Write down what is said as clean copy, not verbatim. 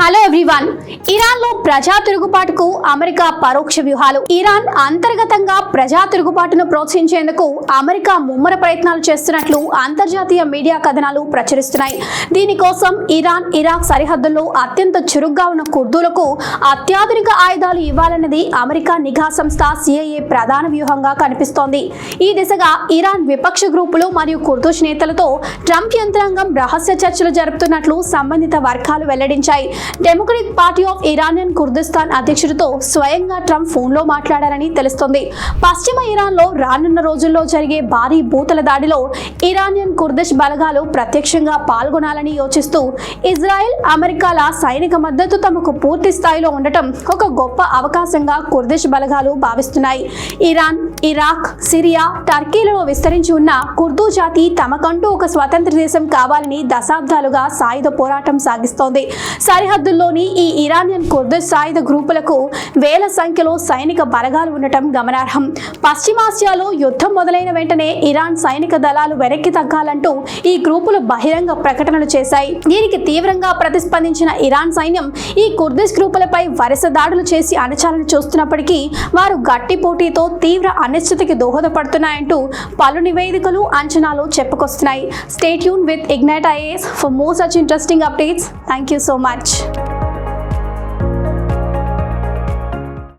Hello everyone. ఇరాన్లో ప్రజా తిరుగుబాటుకు America పరోక్ష వ్యూహాలు. ఇరాన్ అంతర్గతంగా ప్రజా తిరుగుబాటును ప్రోత్సహించేందుకు అమెరికా ముమ్మర ప్రయత్నాలు చేస్తున్నట్లు అంతర్జాతీయ మీడియా కథనాలు ప్రచురిస్తున్నాయి. దీనికోసం ఇరాన్ ఇరాక్ సరిహద్దుల్లో అత్యంత చురుగ్గా ఉన్న కుర్దులకు అత్యాధునిక ఆయుధాలు ఇవ్వాలన్నది అమెరికా నిఘా సంస్థ CIA ప్రధాన వ్యూహంగా కనిపిస్తోంది. ఈ దిశగా ఇరాన్ విపక్ష గ్రూపులు మరియు కుర్దుష్ నేతలతో ట్రంప్ యంత్రాంగం రహస్య చర్చలు జరుపుతున్నట్లు సంబంధిత వర్గాలు వెల్లడించాయి. Democratic Party of Iranian Kurdistan అధ్యక్షుడితో స్వయంగా ట్రంప్ ఫోన్లో మాట్లాడారని తెలుస్తోంది. పశ్చిమ ఇరాన్లో రానున్న రోజుల్లో జరిగే భారీ భూతల దాడిలో ఇరానియన్ కుర్దిష్ బలగాలు ప్రత్యక్షంగా పాల్గొనాలని యోచిస్తూ ఇజ్రాయెల్, అమెరికాల సైనిక మద్దతు తమకు పూర్తి స్థాయిలో ఉండటం ఒక గొప్ప అవకాశంగా కుర్దిష్ బలగాలు భావిస్తున్నాయి. ఇరాన్, ఇరాక్, సిరియా, టర్కీలలో విస్తరించి ఉన్న కుర్దు జాతి తమకంటూ ఒక స్వతంత్ర దేశం కావాలని దశాబ్దాలుగా సాయుధ పోరాటం సాగిస్తోంది. సరిహద్దుల్లోని ఈ ఇరానియన్ కుర్దిష్ సాయుధ గ్రూపులకు వేల సంఖ్యలో సైనిక బలగాలు ఉండటం గమనార్హం. పశ్చిమాసియాలో యుద్ధం మొదలైన వెంటనే ఇరాన్ సైనిక దళాలు వెనక్కి తగ్గాలంటూ ఈ గ్రూపులు బహిరంగ ప్రకటనలు చేశాయి. దీనికి తీవ్రంగా ప్రతిస్పందించిన ఇరాన్ సైన్యం ఈ కుర్దిష్ గ్రూపులపై వరుస దాడులు చేసి అణచాలని చూస్తున్నప్పటికీ వారు గట్టి పోటీతో తీవ్ర అనిశ్చితికి దోహదపడుతున్నాయంటూ పలు నివేదికలు, అంచనాలు చెప్పుకొస్తున్నాయి. Stay tuned with Ignite IAS for more such interesting updates. Thank you so much.